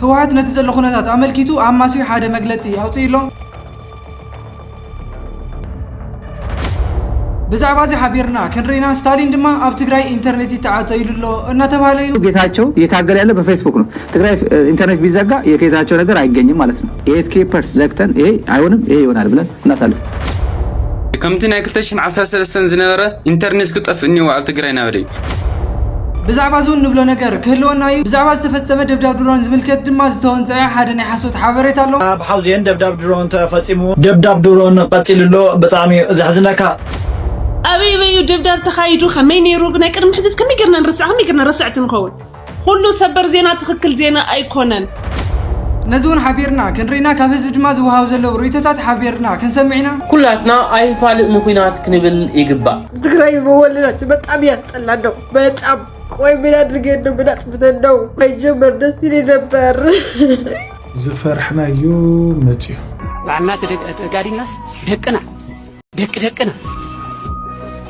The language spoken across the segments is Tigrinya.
ህወሓት ነቲ ዘሎ ኩነታት ኣመልኪቱ ኣማሲዩ ሓደ መግለጺ ኣውፅኢሎ ብዛዕባ እዚ ሓቢርና ክንሪና ስታሊን ድማ ኣብ ትግራይ ኢንተርኔት ይተዓፀይሉሎ እናተባለ እዩ። ጌታቸው እየታገለ ያለ በፌስቡክ ነው። ትግራይ ኢንተርኔት ቢዘጋ የጌታቸው ነገር አይገኝም ማለት ነው። 8K ዘግተን ይሄ አይሆንም ይሄ ይሆናል ብለን እናሳልፍ ከምቲ ናይ 2013 ዝነበረ ኢንተርኔት ክጠፍእኒ ኣብ ትግራይ ናበሪ ብዛዕባ ዙን ንብሎ ነገር ክህልወና እዩ። ብዛዕባ ዝተፈጸመ ደብዳብ ድሮን ዝምልከት ድማ ዝተወንፀዐ ሓደ ናይ ሓሶት ሓበሬታ ኣሎ። ኣብ ሓውዜን ደብዳብ ድሮን ተፈጺሙ ደብዳብ ድሮን ቀጺልሎ ብጣዕሚ ዘሕዝነካ أبي دبداب تخايدو خمين يروق نكر محدث كم يقرنا نرسع تنخون كله سبر زينة تخكل زينة أيقونن نزون حبيرنا كنرينا كافز جماز وهاو زلو ريتات حبيرنا كنسمعنا كلاتنا أي فالق مخينات كنبل يقبع تقرأي بولنا بتعب يطلعنا بتعب كوي بلاد رجعنا بنات بتندو بيجمر دسيني نبر زفرحنا يوم متيو بعنا تقاري الناس دقنا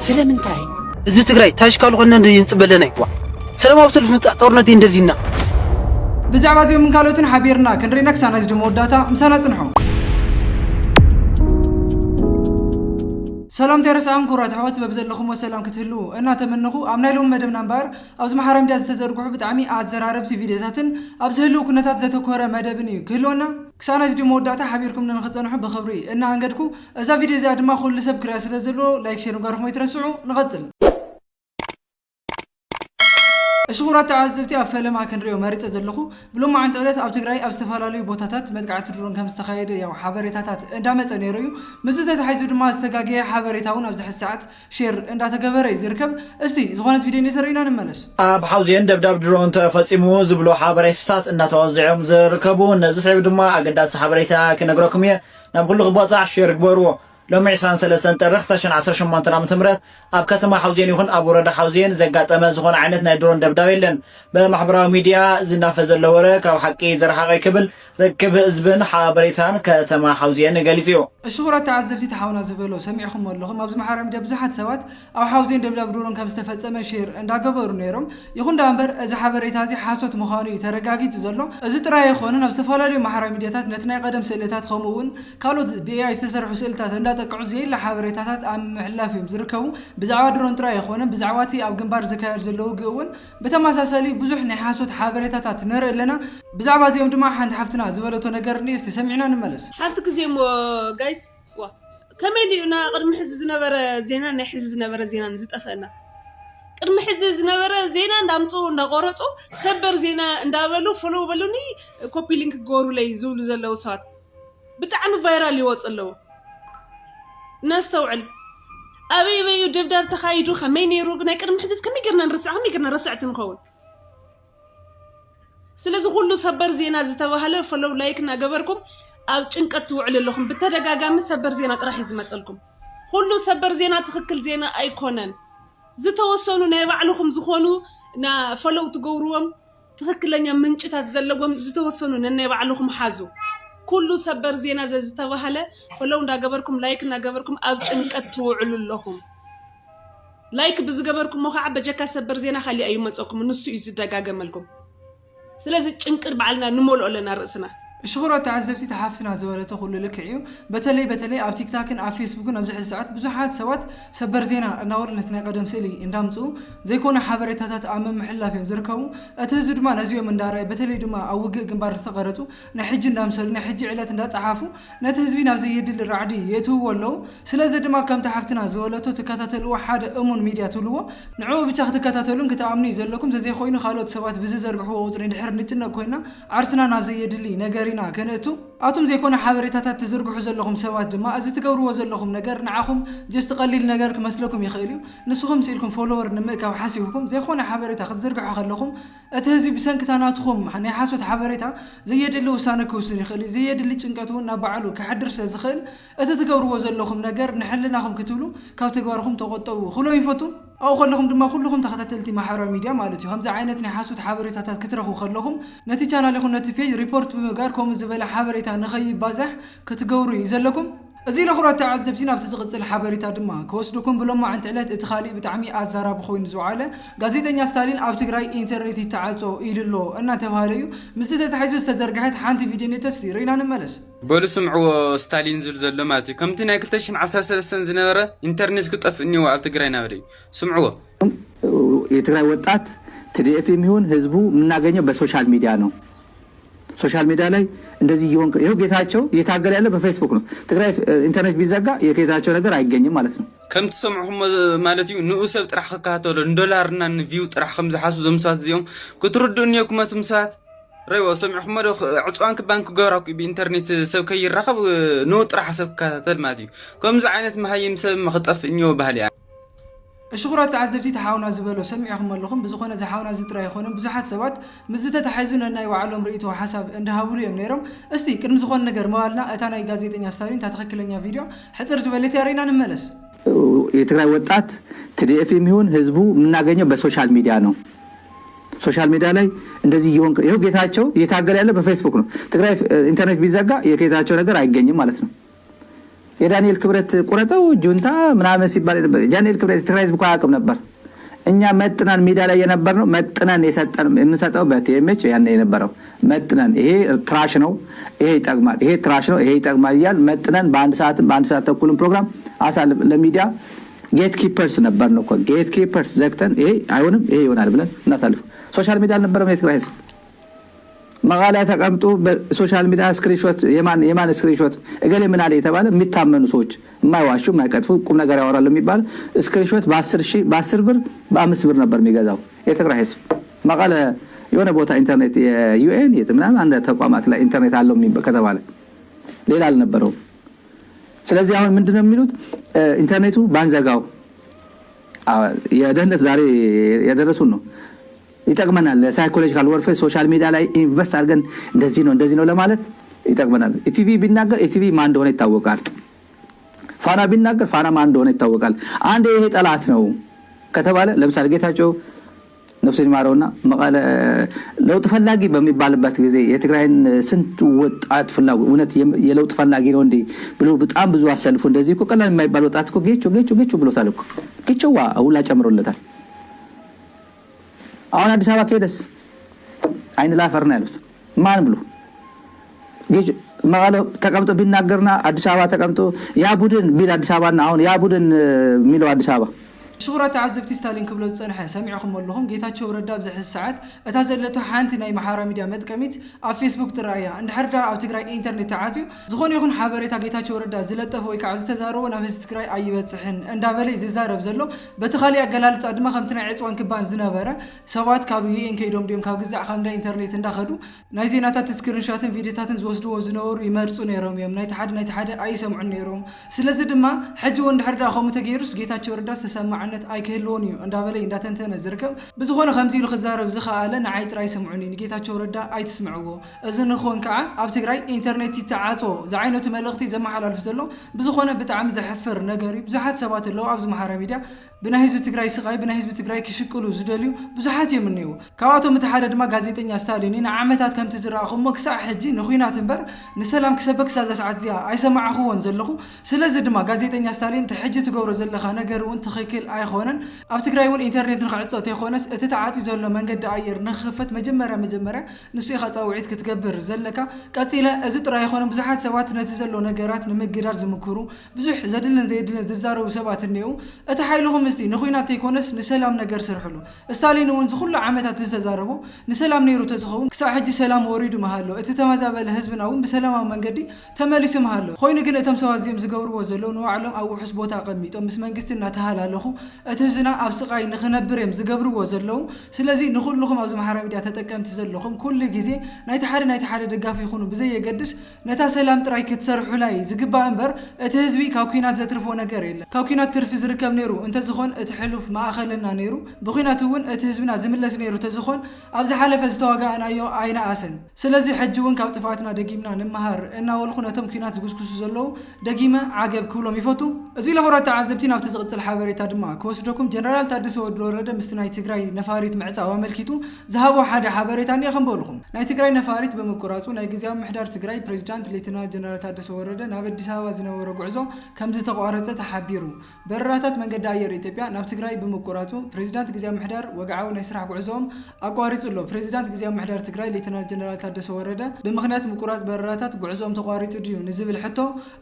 سلامنتاي እዚ ትግራይ ታሽካሉ ኾነ እንጽበለና ይዋ ሰላማዊ ሰልፍ ምጻእ ጦርነት እንደዲና ብዛዕባ እዚኦም ካልኦትን ሓቢርና ክንሪና ክሳና ዝድሞ ወዳታ ምሳና ጽንሑ ሰላም ተረሳን ኩራት ሕወት በብዘለኹም ወሰላም ክትህሉ እናተመነኹ ኣብ ናይ ሎም መደብና እምበር ኣብዚ ማሕበራዊ ሚድያ ዝተዘርግሑ ብጣዕሚ ኣዘራረብቲ ቪድዮታትን ኣብ ዝህሉ ኩነታት ዘተኮረ መደብን እዩ ክህልወና ክሳና ዝድሞ ወዳታ ሓቢርኩም ንኽጸንሑ ብኽብሪ እና አንገድኩ እዛ ቪድዮ እዚኣ ድማ ኩሉ ሰብ ክሪኣ ስለ ዘለዎ ላይክ ሼር ምግባርኩም ኣይትረስዑ ንቐጽል እሽኹራት ተዓዘብቲ ኣብ ፈለማ ክንሪኦ መሪፀ ዘለኹ ብሎም ማዓንቲ ዕለት ኣብ ትግራይ ኣብ ዝተፈላለዩ ቦታታት መጥቃዕቲ ድሮን ከም ዝተኻየደ ያው ሓበሬታታት እንዳመፀ ነይሩ እዩ ምዝ ተተሓይዙ ድማ ዝተጋገየ ሓበሬታ እውን ኣብዚ ሕዚ ሰዓት ሼር እንዳተገበረ ዝርከብ እስቲ ዝኾነት ቪድዮ ነተሪእና ንመለስ ኣብ ሓውዜን ደብዳብ ድሮን ተፈጺሙ ዝብሎ ሓበሬታታት እናተወዝዖም ዝርከቡ ነዚ ሰብ ድማ ኣገዳሲ ሓበሬታ ክነግረኩም እየ ናብ ኩሉ ክቦፃዕ ሼር ግበርዎ لما 23 تاريخ 2018 عام تمرت أب كتم حوزين يكون أبو رد حوزين زقات أما زخون عينت نادرون دبداوي لن بمحبرة ميديا زنافذ اللورك أو حكي زرحة كبل ركب إزبن حابريتان كتم حوزين قاليتيو الشغورة تعذبتي تحاونا زبلو سمعكم واللهم أبز محرم ميديا بزحت سوات أو حوزين دبداو درون كم استفدت أما شير عند قبر نيرم يكون دامبر إذا حبريت هذه حاسوت مخاني ترجاجي تزلو إذا ترى يخونن نفس فلالي محرم ميديا نتنا قدم سئلتات خمون قالوا بيا يستسرحوا سئلتات تقعزي لحبريتات أم محلافهم زركوا بزعوات درون ترى يخونن بزعواتي أو جنبار زكاير زلوا جون بتماساسلي بزح نحاسوت حبريتات نرى لنا بزعوات يوم دما حند حفتنا زبلتو نجرني استسمعنا نملس حالتك زيم جايز وا كمان أنا قدم حزز نبر زينا نحزز نبر زينا نزت أفنا قدم حزز نبر زينا نامتو نقرأتو سبر زينا ندابلو فلو بلوني كوبي لينك جورو لي زول زلوا صار بتعمل فيرال يوصلوا نستوعب أبي دبداب تخايدو خمين يروق نكر محدث كم يقرنا نرسع تنخون سلازو كله سبر زينا زتوهله فلو لايكنا قبركم أو تنقطو على لكم بالتدقاقام سبر زينا راح يزمتلكم كله سبر زينا تخكل زينا أيقونن زتوصلوا نيبعلكم زخونو نا فلو تقوروهم تخكلن منشتات زلقهم زتوصلوا نيبعلكم حازو كله سبر زينا زتوهله فلو ندا قبركم لايكنا قبركم أو تنقطو على لكم لايك بز قبركم مو حابة جاكا سبر زينا خلي أي متوكم نصو يزدقاقام لكم سلازي تنقر بعلنا نمولو لنا رأسنا الشغورة تعذبتي تحافتنا زوالته كل لكعيو بتلي أو تيك تاكن أو فيسبوكن أو بزح الساعات بزحات سوات سبر زينا نور الاثنين قدم سيلي اندامتو زي كون حبريتات أمام محلة في مزركو أتهزد ما نزيو من داري بتلي دما أو وجه جنبار استقرتو نحج ندامسل نحج علات ندات عافو نتهزبين أو زي يدل الرعدي يتو ولو سلازد ما كم تحافتنا زوالته تكاتل واحد أمون ميديا تلوه نعو بتاخد تكاتلون كتأمني زلكم زي خوين خالد سوات بزرقحوا وطرين حرنتنا كوينا عرسنا نابزي يدلي نجارينا كنتو أتم زي كون حبريتات تزرقحوا زلكم سوات دما أزي تقوروا زلكم نجار نعاهم جست قليل نجار كمسلكم يخيلوا نسخهم سيلكم فولور نمك أو حاسيبكم زي كون حبريتها خد زرقحوا خلكم أتهزي بسنك تناتخم حني حاسوت حبريتها زي يدلو سانك وسني خلي زي يدلي تنكتون نبعلو كحدر سزخل أتتقوروا زلكم نجار نحلناهم كتولو كاو تقواركم تقطوا خلوا يفوتوا أو خلهم دما كلهم تختلتي مع حرام ميديا مالتي هم زعينتني حاسوت حبريتات كترخو خلهم نتيجة لكم نتيجة ريبورت بمقاركم زبالة حبريتها نخيب بازح كتقوري يزلكم እዚ ለኹራት ተዓዘብቲ ናብቲ ዝቕፅል ሓበሬታ ድማ ከወስዱኩም ብሎም ማዓንቲ ዕለት እቲ ኻሊእ ብጣዕሚ ኣዛራቢ ኮይኑ ዝወዓለ ጋዜጠኛ ስታሊን ኣብ ትግራይ ኢንተርኔት ይተዓፆ ኢሉሎ እናተባሃለ እዩ ምስ ተታሒዙ ዝተዘርግሐት ሓንቲ ቪድዮ ነተስቲ ርኢና ንመለስ በሉ ስምዕዎ ስታሊን ዝብል ዘሎ ማለት እዩ ከምቲ ናይ 2013 ዝነበረ ኢንተርኔት ክጠፍእ እኒዎ ኣብ ትግራይ ናበለ እዩ ስምዕዎ የትግራይ ወጣት TDF የሚሆን ህዝቡ የምናገኘው በሶሻል ሚዲያ ነው ሶሻል ሚዲያ ላይ እንደዚህ ይሆን ይሄው ጌታቸው እየታገለ ያለ በፌስቡክ ነው ትግራይ ኢንተርኔት ቢዘጋ የጌታቸው ነገር አይገኝም ማለት ነው ከምቲ ሰምዑኩም ማለት እዩ ንኡ ሰብ ጥራሕ ከካተሎ ዶላርና ቪው ጥራሕ ከም ዝሓሱ ዘምሳት እዚኦም ክትርድኡን የኩመት ምሳት ረይዎ ሰምዑኩም ዶ ዕፅዋን ባንክ ገበራኩ ብኢንተርኔት ሰብ ከይራኸብ ንኡ ጥራሕ ሰብ ከካተል ማለት እዩ ከምዚ ዓይነት መሃይም ሰብ መኽጠፍ እኒዎ ባህል ያ الشغرات تعذبتي تحاونا زبالو سمعكم اللهم بزخونه زحاونا زترا يخونن بزحات سبات مزته تحيزون اناي وعلهم ريتو حساب اندهابلو يم نيرم استي قدم زخون ነገር مالنا اتاناي ጋዜጠኛ ስታሊን ታተከክለኛ ቪዲዮ حصر ዝበለት ያሪና እንመለስ የትግራይ ወጣት TDF የሚሆን ህዝቡ የምናገኘው በሶሻል ሚዲያ ነው ሶሻል ሚዲያ ላይ እንደዚህ ይሆን ይሄው ጌታቸው እየታገለ ያለ በፌስቡክ ነው ትግራይ ኢንተርኔት ቢዘጋ የጌታቸው ነገር አይገኝም ማለት ነው የዳንኤል ክብረት ቁረጠው ጁንታ ምናምን ሲባል ዳንኤል ክብረት ትግራይ ህዝብ አያውቅም ነበር እኛ መጥናን ሚዲያ ላይ የነበር ነው መጥናን የሰጠን የምንሰጠው በቲኤምኤች ያኔ የነበረው መጥናን ይሄ ትራሽ ነው ይሄ ይጠቅማል ይሄ ትራሽ ነው ይሄ ይጠቅማል ይያል መጥናን በአንድ ሰዓት ተኩልም ፕሮግራም አሳልፍ ለሚዲያ ጌት ኪፐርስ ነበር ነው ጌት ኪፐርስ ዘግተን ይሄ አይሆንም ይሄ ይሆናል ብለን እናሳልፍ ሶሻል ሚዲያ አልነበረም የትግራይ ህዝብ መጋላ ተቀምጦ በሶሻል ሚዲያ ስክሪንሾት የማን ስክሪንሾት እገሌ ምን አለ የተባለ የሚታመኑ ሰዎች የማይዋሹ የማይቀጥፉ ቁም ነገር ያወራሉ የሚባል ስክሪንሾት በ10 ብር በ5 ብር ነበር የሚገዛው የትግራይ ህዝብ መጋላ የሆነ ቦታ ኢንተርኔት የዩኤን የትምናም አንድ ተቋማት ላይ ኢንተርኔት አለው ከተባለ ሌላ አልነበረው ስለዚህ አሁን ምንድነው የሚሉት ኢንተርኔቱ ባንዘጋው የደህንነት ዛሬ ያደረሱን ነው ይጠቅመናል ሳይኮሎጂካል ወርፌር ሶሻል ሚዲያ ላይ ኢንቨስት አድርገን እንደዚህ ነው ለማለት ይጠቅመናል ኢቲቪ ቢናገር ኢቲቪ ማን እንደሆነ ይታወቃል ፋና ቢናገር ፋና ማን እንደሆነ ይታወቃል አንድ ይሄ ጠላት ነው ከተባለ ለምሳሌ ጌታቸው ነፍሱን ይማረውና መቃለ ለውጥ ፈላጊ በሚባልበት ጊዜ የትግራይን ስንት ወጣት ፍላጎት እውነት የለውጥ ፈላጊ ነው እንዴ ብሎ በጣም ብዙ አሰልፉ እንደዚህ እኮ ቀላል የማይባል ወጣት እኮ ጌቾ ብሎታል እኮ ጌቾዋ ሁላ ጨምሮለታል አሁን አዲስ አበባ ከሄደስ አይን ላፈር ነው ያሉት ማን ብሎ ጌጆ መቃለ ተቀምጦ ቢናገርና አዲስ አበባ ተቀምጦ ያ ቡድን ቢል አዲስ አበባና አሁን ያ ቡድን የሚለው አዲስ አበባ شغرات تعذبتي ستالين كبلو تصنح سامعكم اللهم جيتاتشو وردا بزح الساعات اتازلتو حانتي ناي محارة ميديا متكميت على فيسبوك ترايا عند حردا او تقراي انترنت تعازيو زغون يكون حبريتا جيتاتشو وردا زلطفو يكعز تزارو نافس تقراي اي بتصحن اندابلي زيزارب زلو بتخالي اقلالص ادما خمتنا عصوان كبان زنبره سوات كابي ان كيدوم ديم كاب غزع خمدا انترنت انداخدو ناي زيناتات سكرين شاتن فيديوتاتن زوسدو وزنور يمرصو نيروم يم ناي تحد اي سمعو نيروم سلازي دما حجو عند حردا خمو تغيرس جيتاتشو وردا تسمع ነት አይከሎኒዩ እንዳበለይ እንዳተንተነ ዝርከብ ብዙኾነ ከምዚ ኢሉ ክዛረብ ዝኸኣለ ንዓይ ጥራይ ሰምዑኒ ንጌታቸው ረዳ ኣይትስምዕዎ እዚ ንኾን ከዓ ኣብ ትግራይ ኢንተርኔት ይተዓፆ ዝዓይነቱ መልእኽቲ ዘመሓላልፍ ዘሎ ብዙኾነ ብጣዕሚ ዘሕፍር ነገር እዩ ብዙሓት ሰባት ኣለዉ ኣብዚ ማሕበራዊ ሚድያ ብናይ ህዝቢ ትግራይ ስቃይ ብናይ ህዝቢ ትግራይ ክሽቅሉ ዝደልዩ ብዙሓት እዮም እኒአው ካብኣቶም እቲ ሓደ ድማ ጋዜጠኛ ስታሊን ንዓመታት ከምቲ ዝረኣኹሞ ክሳብ ሕጂ ንኩናት እምበር ንሰላም ክሰበክ ክሳብ ሰዓት እዚኣ ኣይሰማዕኽዎን ዘለኹ ስለዚ ድማ ጋዜጠኛ ስታሊን ትሕጂ ትገብሮ ዘለኻ ነገር እውን ትኽክል አይሆነን ኣብ ትግራይ ወን ኢንተርኔት ንኽዕፀው ተይኮነስ እቲ ተዓፂ ዘሎ መንገዲ ኣየር ንኽኽፈት መጀመርያ ንሱ ኢኻ ፃውዒት ክትገብር ዘለካ ቀፂለ እዚ ጥራይ ኣይኮነን ብዙሓት ሰባት ነቲ ዘሎ ነገራት ንምግዳር ዝምክሩ ብዙሕ ዘድልን ዘይድልን ዝዛረቡ ሰባት እኒአው እቲ ሓይልኹም እስቲ ንኩናት ተይኮነስ ንሰላም ነገር ስርሕሉ ስታሊን እውን ዝኩሉ ዓመታት ዝተዛረቦ ንሰላም ነይሩ ተዝኸውን ክሳብ ሕጂ ሰላም ወሪዱ መሃሎ እቲ ተመዛበለ ህዝብና እውን ብሰላማዊ መንገዲ ተመሊሱ መሃሎ ኮይኑ ግን እቶም ሰባት እዚኦም ዝገብርዎ ዘለዉ ንባዕሎም ኣብ ውሑስ ቦታ ቀሚጦም ምስ መንግስቲ እናተሃላለኹ እቲ ህዝብና ኣብ ስቃይ ንኽነብር እዮም ዝገብርዎ ዘለዉ ስለዚ ንኩልኩም ኣብዚ ማሕበራዊ ሚድያ ተጠቀምቲ ዘለኹም ኩሉ ግዜ ናይቲ ሓደ ደጋፊ ይኹኑ ብዘየገድስ ነታ ሰላም ጥራይ ክትሰርሑ ላይ ዝግባእ እምበር እቲ ህዝቢ ካብ ኩናት ዘትርፎ ነገር የለን ካብ ኩናት ትርፊ ዝርከብ ነይሩ እንተዝኾን እቲ ሕሉፍ ማእኸልና ነይሩ ብኩናት እውን እቲ ህዝብና ዝምለስ ነይሩ ተዝኾን ኣብዚ ሓለፈ ዝተዋጋእናዮ ኣይነኣስን ስለዚ ሕጂ እውን ካብ ጥፋትና ደጊምና ንምሃር እናበልኩ ነቶም ኩናት ዝጉስኩሱ ዘለዉ ደጊመ ዓገብ ክብሎም ይፈቱ እዚ ለኹራት ተዓዘብቲ ናብቲ ዝቕፅል ሓበሬታ ድማ كوسدكم جنرال تادس ودورده مستناي تግራይ نفاريت معصاو ملكيتو ذهبوا حدا حبريتاني خنبولكم ناي تግራይ نفاريت بمقراصو ناي غزياو محدار تግራይ بريزيدنت ليتنا جنرال تادس ورده ናብ አዲስ አበባ ዝነበረ ጉዕዞ ከምዚ ተቋረጸ ተሓቢሩ በራታት መንገድ አየር ኢትዮጵያ ናብ ትግራይ በመቆራጹ ፕሬዝዳንት ግዚያው ምሕዳር ወጋዓው ናይ ስራሕ ጉዕዞም አቋሪጹሎ ፕሬዝዳንት ግዚያው ምሕዳር ትግራይ ሌተናንት ጀነራል ታደሰ ወረደ በመኽንያት ምቁራጽ በራታት ጉዕዞም ተቋሪጹ ዲዩ ንዝብል ሕቶ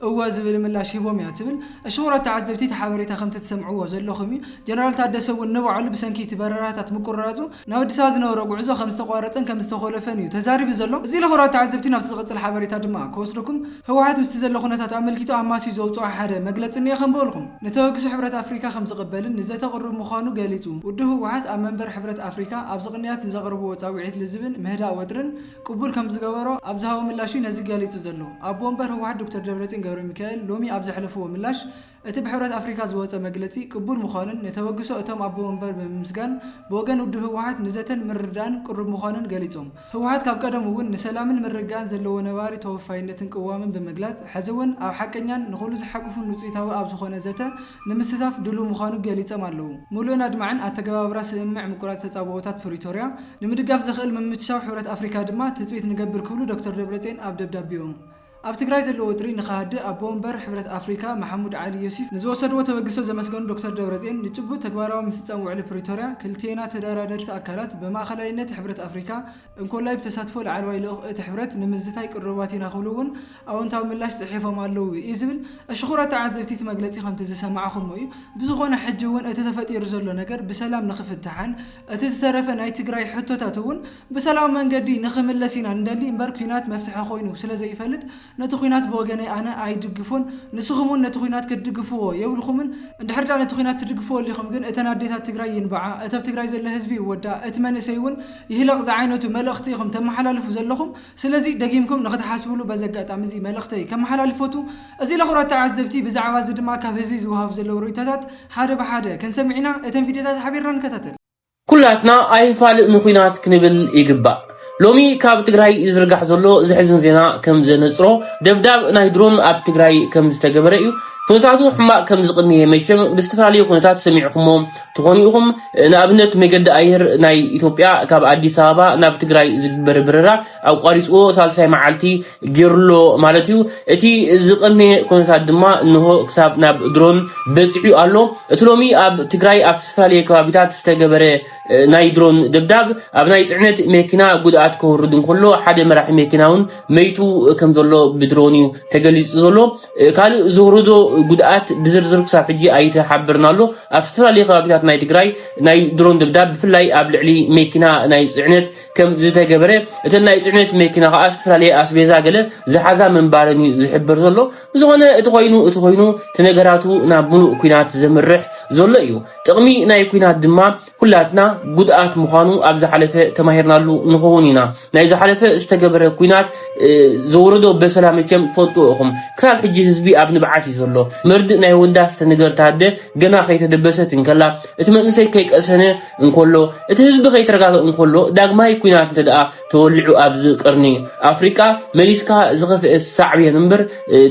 እዋ ዝብል ምላሽ ሂቦም ያ ትብል እሽውራት ተዓዘብቲ ተሓበሬታ ከምተ ተሰምዑዎ ዘለኹም ጀነራል ታደሰ ወንባዕሉ በሰንኪ በራታት ምቁራጹ ናብ አዲስ አበባ ዝነበረ ጉዕዞ ከም ዝተቋረጸን ከም ዝተኸለፈን እዩ ተዛሪብ ዘሎ እዚ ለኽራት ተዓዘብቲ ናብ ተዝቀጽል ሓበሬታ ድማ ከወስደኩም ህወሓት ምስቲ ዘሎ ኩነታት አመልኪቶ አማሲ ዘውጽኦ ሓደ መግለጽን የኸንበልኩም ነተወግሱ ሕብረት አፍሪካ ከም ዝቀበልን ንዘተቀርብ ምዃኑ ገሊጹ ውድ ህወሓት ኣብ መንበር ሕብረት አፍሪካ ኣብ ዝቅንያት ዘቅርብዎ ጻውዒት ልዝብን ምህዳእ ወድርን ቅቡል ከም ዝገበሮ ኣብ ዝሃቦ ምላሹ ነዚ ገሊጹ ዘሎ ኣብ ወንበር ህወሓት ዶክተር ደብረጽዮን ገብረ ሚካኤል ሎሚ ኣብ ዘሕለፍዎ ምላሽ እቲ ብሕብረት አፍሪካ ዝወጸ መግለጺ ቅቡል ምዃኑን ነተወግሶ እቶም ኣብ ወንበር ብምስጋን በወገን ውድ ህወሓት ንዘተን ምርዳን ቅርብ ምዃኑን ገሊጾም ህወሓት ካብ ቀደም እውን ንሰላምን ምርጋን ዘለዎ ነባሪ ተወፋይነትን ቅዋምን ብምግላጽ ሕዝውን ኣብ ሓቀኛን ንኹሉ ዝሓቅፉን ውጽኢታዊ ኣብ ዝኾነ ዘተ ንምስታፍ ድሉ ምዃኑ ገሊጾም ኣለዉ ሙሉእ ኣድማዕን ኣተገባብራ ስምዕ ምቁራጽ ተጻብኦታት ፕሪቶሪያ ንምድጋፍ ዘኽእል ምምችቻው ሕብረት አፍሪካ ድማ ትጽቢት ንገብር ክብሉ ዶክተር ደብረጽዮን ኣብ ደብዳቤኦም ኣብ ትግራይ ዘለዎ ወጥሪ ንኻድ ኣብ ወንበር ሕብረት አፍሪካ መሐሙድ ዓሊ ዮሴፍ ንዝወሰድዎ ተበግሶ ዘመስገኑ ዶክተር ደብረጽዮን ንጭቡጥ ተግባራዊ ምፍጻም ውዕሊ ፕሪቶሪያ ክልቴና ተደራደርቲ አካላት በማእኸላይነት ሕብረት አፍሪካ እንኮላይ ተሳትፎ ለዓልዋይ እቲ ሕብረት ንምዝታይ ቅርባት ይናኽሉውን ኣወንታዊ ምላሽ ጽሒፎም ኣለዉ ይዝብል እሽኹራት ተዓዘብቲ መግለጺ ከምቲ ዝሰማዕኹም እዩ ብዝኾነ ሕጂ እውን እቲ ተፈጢሩ ዘሎ ነገር ብሰላም ንኽፍትሓን እቲ ዝተረፈ ናይ ትግራይ ሕቶታት እውን ብሰላም መንገዲ ንኽምለስ ኢና እንደሊ እምበር ኩናት መፍትሒ ኮይኑ ስለዘይፈልጥ ነቲ ኩናት በወገነይ ኣነ ኣይድግፎን ንስኹምን ነቲ ኩናት ክትድግፍዎ የብልኹምን እንድሕር ዳ ነቲ ኩናት ትድግፍዎ ኣለኹም ግን እተን ኣዴታት ትግራይ ይንበዓ እተብ ትግራይ ዘለ ህዝቢ ይወዳ እቲ መንእሰይ እውን ይህለቕ ዝዓይነቱ መልእኽቲ ኢኹም ተመሓላልፉ ዘለኹም ስለዚ ደጊምኩም ንኽትሓስብሉ በዘጋጣሚ እዚ መልእኽተይ ከመሓላልፈቱ እዚ ለኹራት ተዓዘብቲ ብዛዕባ እዚ ድማ ካብ ህዝቢ ዝወሃብ ዘለዉ ርእይቶታት ሓደ ብሓደ ክንሰሚዕና እተን ቪድዮታት ሓቢርና ንከታተል ኩላትና ኣይፋልእ ንኩናት ክንብል ይግባእ ሎሚ ካብ ትግራይ ዝርጋሕ ዘሎ ዝሕዝን ዜና ከም ዘነጽሮ ደብዳብ ናይ ድሮን ኣብ ትግራይ ከም ዝተገበረ እዩ ኩነታቱ ሕማቅ ከም ዝቅንየ መቸም ብዝተፈላለዩ ኩነታት ሰሚዕኹሞም ትኾኒኹም ንኣብነት መገዲ ኣየር ናይ ኢትዮጵያ ካብ አዲስ አበባ ናብ ትግራይ ዝግበር በረራ ኣብ ቋሪጽዎ ሳልሳይ መዓልቲ ጌርሎ ማለት እዩ እቲ ዝቅንየ ኩነታት ድማ እንሆ ክሳብ ናብ ድሮን በጽሑ ኣሎ እቲ ሎሚ ኣብ ትግራይ ኣብ ዝተፈላለዩ ከባቢታት ዝተገበረ ናይ ድሮን ደብዳብ ኣብ ናይ ጽዕነት መኪና ጉድኣት ከወርድ እንከሎ ሓደ መራሒ መኪናውን መይቱ ከም ዘሎ ብድሮን እዩ ተገሊጹ ዘሎ ካልእ ዝወርዶ ጉድኣት ብዝርዝር ክሳብ ሕጂ ኣይተሓብርናሎ ኣብ ዝተፈላለዩ ከባቢታት ናይ ትግራይ ናይ ድሮን ደብዳብ ብፍላይ ኣብ ልዕሊ መኪና ናይ ጽዕነት ከም ዝተገበረ እተን ናይ ጽዕነት መኪና ከዓ ዝተፈላለዩ ኣስቤዛ ገለ ዝሓዛ መንባረን ዝሕብር ዘሎ ዝኾነ እቲ ኮይኑ ተነገራቱ ናብ ሙሉእ ኩናት ዘምርሕ ዘሎ እዩ ጥቕሚ ናይ ኩናት ድማ ኩላትና ጉድኣት ምዃኑ ኣብ ዝሓለፈ ተማሂርናሉ ንኸውን ኢና ናይ ዝሓለፈ ዝተገበረ ኩናት ዘወረዶ በሰላም ከም ፈልጡ ኢኹም ክሳብ ሕጂ ህዝቢ ኣብ ንብዓት እዩ ዘሎ መርድእ ናይ ወዳስተ ነገር ታደ ገና ከይተደበሰት እንከላ እቲ መንእሰይ ከይቀሰነ እንከሎ እቲ ህዝቢ ከይተረጋግእ እንከሎ ዳግማይ ኩናት እንተደኣ ተወልዑ ኣብ ዝቅርኒ ኣፍሪካ መሊስካ ዝኸፍአ ሳዕብየን እምበር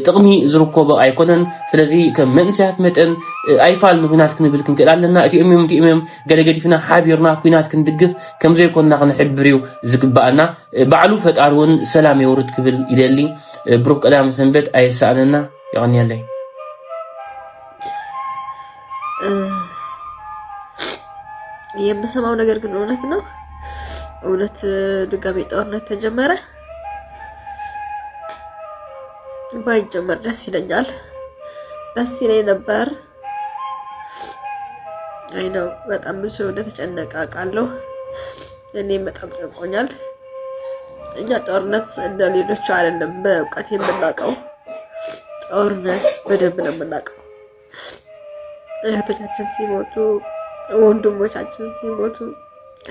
ጥቕሚ ዝርከቦ ኣይኮነን ስለዚ ከም መንእሰያት መጠን ኣይፋል ንኩናት ክንብል ክንክእል ኣለና እቲኦም ገለገዲፍና ሓቢርና ኩናት ክንድግፍ ከም ዘይኮንና ክንሕብር እዩ ዝግባአና ባዕሉ ፈጣሪ እውን ሰላም የውርድ ክብል ይደሊ ብሩክ ቀዳም ሰንበት ኣይሳእነና ይቀኒያለይ የምሰማው ነገር ግን እውነት ነው እውነት ድጋሜ ጦርነት ተጀመረ ባይጀመር ደስ ይለኛል ደስ ይለኝ ነበር አይ ነው በጣም ብዙ እንደተጨነቀ አውቃለሁ እኔ በጣም ጨንቆኛል እኛ ጦርነት እንደሌሎች አይደለም በእውቀት የምናውቀው ጦርነት በደንብ ነው የምናውቀው እህቶቻችን ሲሞቱ ወንድሞቻችን ሲሞቱ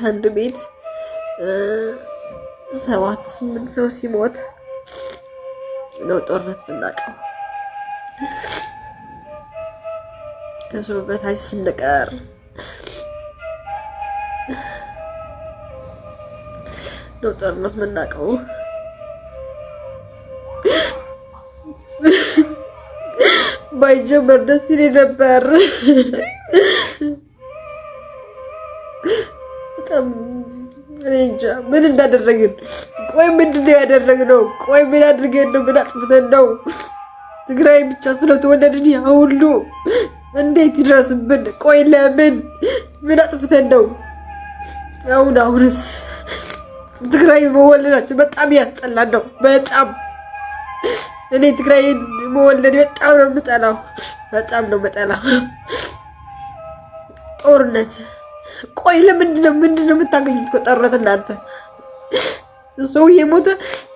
አንድ ቤት 7-8 ሰው ሲሞት ነው ጦርነት የምናውቀው ከሰው በታች ስንቀር ነው ጦርነት የምናውቀው ባይጀመር ደስ ይለኝ ነበር ምን እንዳደረግን ቆይ ምንድነው ያደረግነው? ቆይ ምን አድርገን ነው? ምን አጥፍተን ነው? ትግራይ ብቻ ስለተወለድን ያ ሁሉ እንዴት ይድረስብን? ቆይ ለምን ምን አጥፍተን ነው? አሁንስ ትግራይ መወለዳችን በጣም ያስጠላል ነው። በጣም እኔ ትግራይ መወለድ በጣም ነው የምጠላው። በጣም ነው የምጠላው ጦርነት። ቆይ ለምንድነው የምታገኙት ጦርነት? እናንተ ሰው የሞተ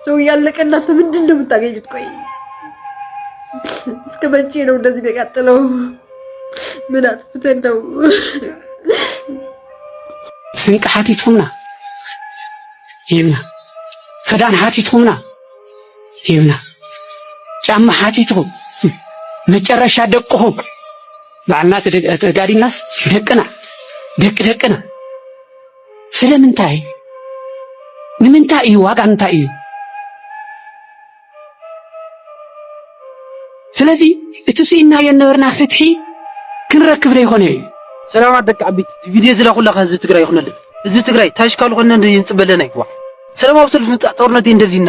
ሰው ያለቀ እናንተ ምንድነው የምታገኙት? ቆይ እስከ መቼ ነው እንደዚህ በቀጥለው? ምን አጥፍተን ነው? ስንቅ ሓቲትኩምና ይብና ክዳን ሓቲትኩምና ይብና ጫማ ሓቲትኩም መጨረሻ ደቅኹም ባዕልና ተጋዲናስ ደቅና ስለምንታይ ንምንታይ እዩ ዋጋ እንታይ እዩ? ስለዚ እቲ ስኢና የነበርና ፍትሒ ክንረክብ ዘይኮነ እዩ። ሰላማት ደቂ ዓበይቲ ቪድዮ ዝላኩለካ ህዝቢ ትግራይ ይኹነልን። ህዝቢ ትግራይ ታሽካሉ ኮነ ይንፅበለና ይዋ ሰላማዊ ሰልፊ ምፃእ ጦርነት እንደሊና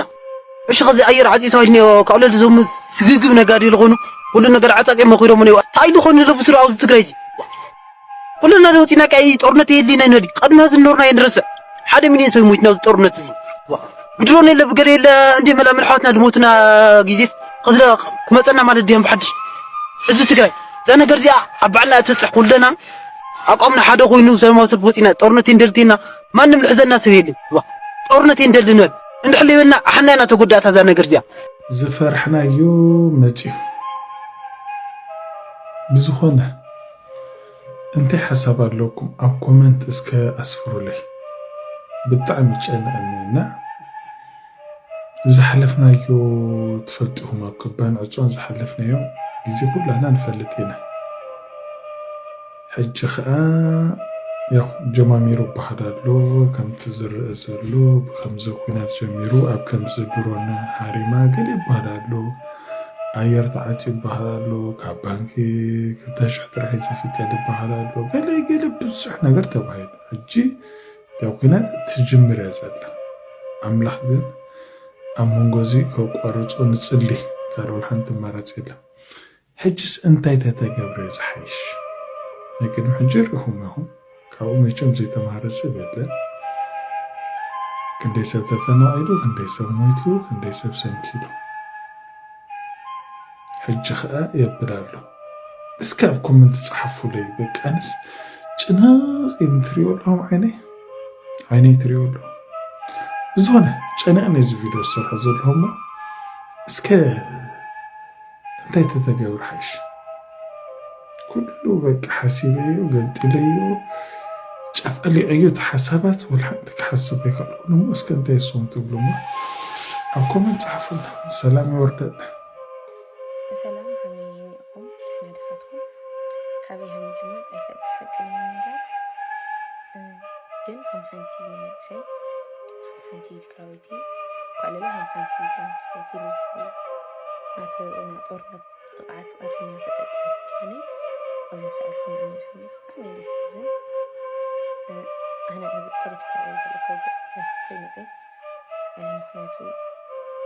እሺ ከዚ ኣየር ዓፂ ተዋይድኒ ካብለ ዞም ስግግብ ነጋዲ ዝኾኑ ኩሉ ነገር ዓፃቂ መኺሮም ነው ታይዱ ኮነ ለብስሩ ኣብዚ ትግራይ እዚ ኩሉና ለውጢና ቀይ ጦርነት የሊና ነዲ ቀድማ ዝኖርና ይንረሰ 1 ሚሊዮን ሰብ ሞትና ጦርነት እዚ ብድሮን የለ ብገለ የለ እንዴ መላ መልሓትና ድሞትና ጊዜስ ከዝለ ክመፀና ማለት ዲም በሐድሽ ህዝቢ ትግራይ ዛ ነገር እዚኣ ኣብ ባዕልና እትፅሕ ኩለና ኣቋምና ሓደ ኮይኑ ሰላማዊ ሰልፊ ወፂና ጦርነት እንደልቲና ማንም ልሕዘና ሰብ የለን ጦርነት እንደልንበል እንድሕልየና ኣሕናና ተጎዳእታ ዛ ነገር እዚኣ ዝፈርሕናዮ መፂኡ ብዝኾነ እንታይ ሓሳብ ኣለኩም ኣብ ኮመንት እስከ ኣስፍሩለይ ብጣዕሚ ጨነቐኒና ዝሓለፍናዮ ትፈልጥኹም ኣብ ቅባን ዕፅዋን ዝሓለፍናዮ ግዜ ኩላና ንፈልጥ ኢና ሕጂ ከዓ ያው ጀማሚሩ ባህዳሎ ከምቲ ዝርአ ዘሎ ብከምዚ ኩናት ጀሚሩ ኣብ ከምዚ ድሮን ሃሪማ ገለ ይባሃላሎ ኣየር ተዓፂ ይባሃላሎ ካብ ባንኪ 2,000 ጥራሕ ዝፍቀድ ይባሃላሎ ገለ ብዙሕ ነገር ተባሂሉ ሕጂ ያው ኩናት ትጅምር እያ ዘላ ኣምላኽ ግን ኣብ መንጎ እዚ ከቋርፆ ንፅሊ ካልኦል ሓንቲ ኣማራፂ የለን ሕጂስ እንታይ ተተገብረ ዝሓይሽ ናይ ቅድሚ ሕጂ ርኢኹም ኢኹም ካብኡ መቸም ዘይተምሃረ ሰብ የለን ክንደይ ሰብ ተፈናቂሉ ክንደይ ሰብ ሞይቱ ክንደይ ሰብ ሰንኪሉ ሕጂ ከዓ የብል ኣሎ እስከ ኣብ ኮመንት ፃሓፉለይ በቃ ኣንስ ጭንቕ እንትሪኦ ኣለዎም ዓይነይ ትሪኦ ኣለዎም ዝኾነ ጨነቕ ነዚ ቪድዮ ዝሰርሖ ዘለኹሞ እስከ እንታይ ተተገብረ ሓይሽ ኩሉ በቃ ሓሲበዮ ገንጢለዮ ጨፍቀሊቀዮ እቲ ሓሳባት ወልሓንቲ ክሓስብ ኣይከኣልኩን እሞ እስከ እንታይ እሶም ትብሉ ሞ ኣብ ኮመንት ፃሓፉና ሰላም ይወርደና ሰላም ከመይ ኢኹም ድሕና ድሓትኩም ካበይ ከም ጅምር ኣይፈልጥ ሓቂ ንምንጋር ግን ከም ሓንቲ መንእሰይ ሓንቲ ትግራወይቲ ኳለለ ከም ሓንቲ ጓንስተይቲ ናተና ጦርነት ጥቃዓት ኣድኛ ተጠቂት ዝኾነ ኣብዚ ሰዓት ስምዕንዮ ስሜት ብጣዕሚ ዝሕዝን ኣነ እዚ ፖለቲካዊ ከይመፀ ምክንያቱ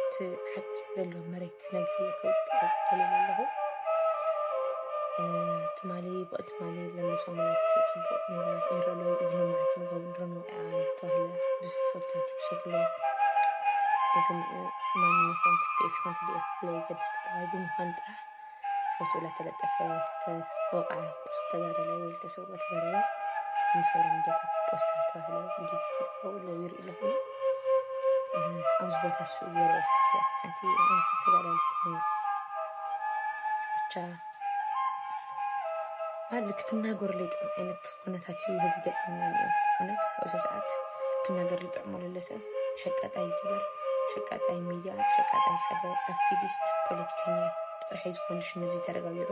እቲ ሓቂ ዘሎ መሬት ነግሪ ከውቅዕ ተለለ ኣለኹ ትማሊ ብቅቲ ትማሊ ለሎ ሰሙናት ፅቡቅ ነገራት ይረአሎ እዝንማዓት ንገብር ንውዕያ ተባሂለ ብዙሕ ፎቶታት ይብሰትሎ ማንም ይኹን ቲፒኤፍ ኮን ቲዲኤፍ ለይገድስ ተባሂሉ ብምዃን ጥራሕ ፎቶ ላተለጠፈ ዝተወቅዐ ቁርሲ ተጋዳላይ ወይ ዝተሰውአ ተጋዳላይ ማሕበራዊ ሚድያታት ፖስታት ተባሂለ ቪድዮ ይርኢ ኣለኹ ኣብዚ ቦታ እሱ የርኢ ሓስበ ሓንቲ ተጋዳሊት ብቻ ማለት ክትናገሩ ለይጥዕም ዓይነት ኩነታት እዩ ህዚ ገጥምና እኒኦ እውነት ኣብዚ ሰዓት ክናገር ልጥዕሞ ለለ ሰብ ሸቃጣይ ዩቱበር ሸቃጣይ ሚድያ ሸቃጣይ ሓደ ኣክቲቪስት ፖለቲከኛ ጥራሕ ዝኾነ ሽም እዚ ተረጋጊዑ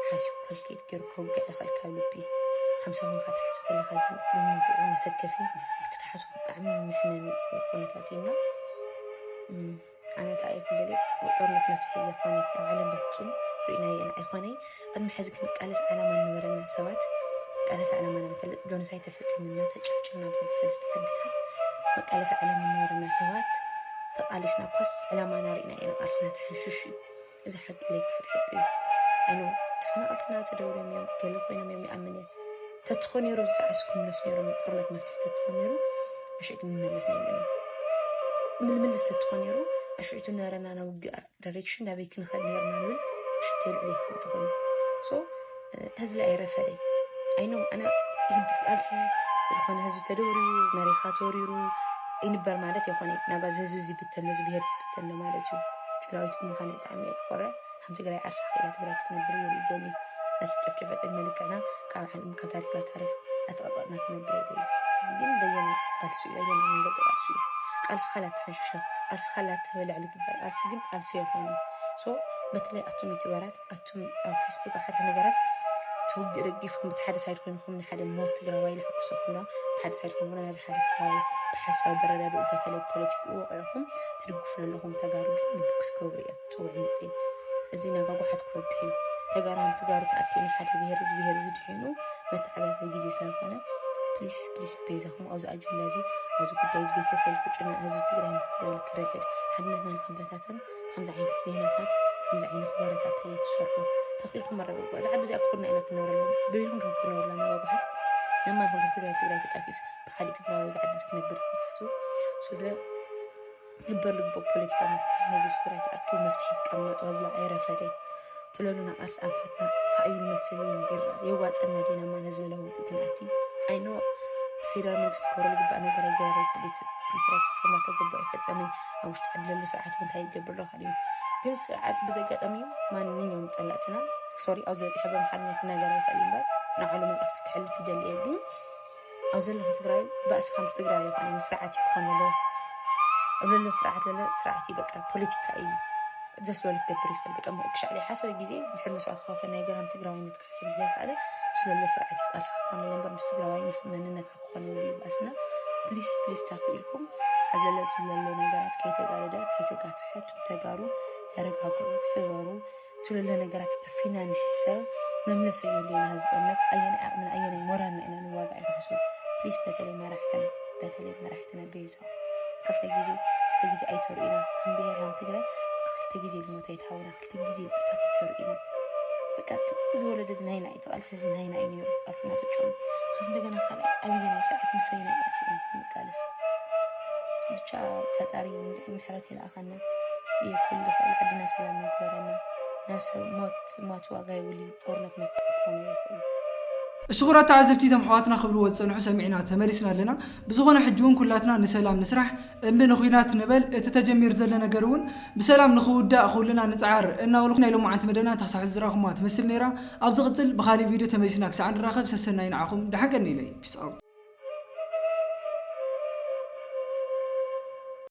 ሓሲቡ ኮልኬት ገይሩ ከውግዕ ያኽእል ካብ ልቢ 50 ኹንካ ተሓስቡ ተለካ ንምግዑ መሰከፊ ክትሓስቡ ብጣዕሚ ምሕመም ኩነታት እዩና ኣነ እንታይ ኣይክልለ ጦርነት ነፍሲ የኮነ ኣብ ዓለም በፍፁም ርኢናዮ ኣይኮነይ ቅድሚ ሕዚ ክንቃለስ ዓላማ ንበረና ሰባት ቃለስ ዓላማ ንፈልጥ ጆኖሳይድ ተፈፂምና ተጨፍጭፍና ብክልተ ሰለስተ ዓድታት መቃለስ ዓለም ነርና ሰባት ተቃለስና ኳስ ዕላማ ናሪና ኢና ቃልስና ተሓንሽሽ እዚ ሓቂ ለይ ክሕድ ኣኖ ተፈናቀልትና ተደውሎም እዮም ገለ ኮይኖም እዮም ይኣምን ተትኾን ነይሩ ዝሰዓስኩም ነሱ ነይሮም ጦርነት መፍትሒ ተትኾን ነይሩ ኣሽዕቱ ምመለስ ነይሩና ምልምልስ ተትኾን ነይሩ ኣሽዕቱ ነረና ናውግእ ዳይሬክሽን ናበይ ክንኸድ ነርና ንብል ሽትልዑ ይኹም ትኾኑ ሶ ህዚ ላይ ኣይረፈደይ ኣይኖ ኣነ ቃልሲ ዝኾነ ህዝቢ ተደውርዩ መሬኻ ተወሪሩ ይንበር ማለት ይኾነ ናጋዝ ህዝቢ ዝብተን ዝብሄር ዝብተን ማለት እዩ ትግራዊት ብምዃን ብጣዕሚ ቆረ ከም ትግራይ ዓርሳ ኺላ ትግራይ ክትነብር የሉ ደሊ ናትጨፍጨፈት መልክዕና ካብ ዓለም ካብ ታሪክ ኣተቐጣጥና ክነብር የሉ ግን በየነ ቃልሲ እዩ በየነ መንገዲ ቃልሲ እዩ ቃልሲ ካላት ተሓንሽሻ ቃልሲ ካላት ተበላዕ ልግበር ቃልሲ ግን ቃልሲ ይኾነ ሶ በተለይ ኣቶም ዩቲዩበራት ኣቶም ኣብ ፌስቡክ ኣብ ሓደ ነገራት توجد رجيفهم بتحدث عيدكم من حدا موت تجراوي لحقوق كلها بتحدث عيدكم من هذا حاجة تجراوي بحسب برد وتكلم بوليتيك وقعهم ترجفون لهم تجارب بكسكورية توع متين الزينة جابوا حد كوبهم تجارهم تجارب تأكلني حدا بيهرز دحينه متعلق الجزء سنفنا بليس بيزهم أو زأجل لازم أو زوج جايز بيتسال كنا هذا تجراهم تجرا الكريكل حنا هنا خمسة خمسة عين زينات خمسة عين خبرات تانية تشرحوا تقيكم مرة بقى إذا عبزي أكبرنا إنك نور لهم بيهم كم تنور لنا واحد لما هم تقدر تقفيس بخلي تقرأ إذا عبزي كنقدر تحسوا شو ذا جبر لك بوليتيكا مفتاح نزل شرعة أكل مفتاح كم توزع عيرة فدي تلولنا أرس أنفتنا تأيل المسؤولين غير يوقف أن دينا ما نزل له بكناتي I know تفيدر مجلس كورة اللي بقى نقدر يجرب بيت بيترك سما تقبل فتسمي أو تعدل له ساعات من هاي جبر له حليم جل ساعات بزجات أميو ما نيوم طلعتنا سوري أو زي تحب محلنا كنا جرب حليم بقى نعلم الأفتك حل في دل يجين أو زي لهم تقرأي بس 5 تقرأي يعني سرعتي خانوا له قبل له سرعت لا سرعتي بقى بوليتيكا إيزي زس ولا تبريخ بقى ما أكش عليه حسب الجزء بحلم سؤال خوف إنه يجرهم تقرأي متكسر بيها على بس له سرعتي أرسل خانوا لهم مستقرأي مسمى خانوا لي بسنا بليس تقيلكم هذا لا تقول له نجارات كي تجارده كي تجافحت وتجارو ترجعوا حوارو تقول له نجارات كفينا نحسه مملس يقولين هذا الأمة أينا من أينا مرنا إن نواجه الرسول بليس بتلي ما رحتنا بيزا كل جزء أي تورينا هم بيها هم تجري كل جزء الموتى تحاول كل جزء تورينا بقى زول دزناينا يتقال سزناينا إني أصلا تجون خزنا جنا خلا أبينا ساعة مسينا أصلا مقالس بتشا فتاري محرتي الأخنا يكل عندنا سلام يقدرنا ناس موت واقعي ولي قرنك متكون يخل الشغرات تعزبتي تمحواتنا خبروا وتصنعوا سمعنا تمارسنا لنا بزغنا حجون كلاتنا نسلام نسرح من خينات نبل تتجمير زلنا قرون بسلام نخود دا أخولنا نتعار إنه ولخنا لهم عن تمدنا تصح الزراخم ما تمثل نيرا أبزغتل بخالي فيديو تمارسنا كسعان راخب سسنا ينعاكم ده حقا نيلي بس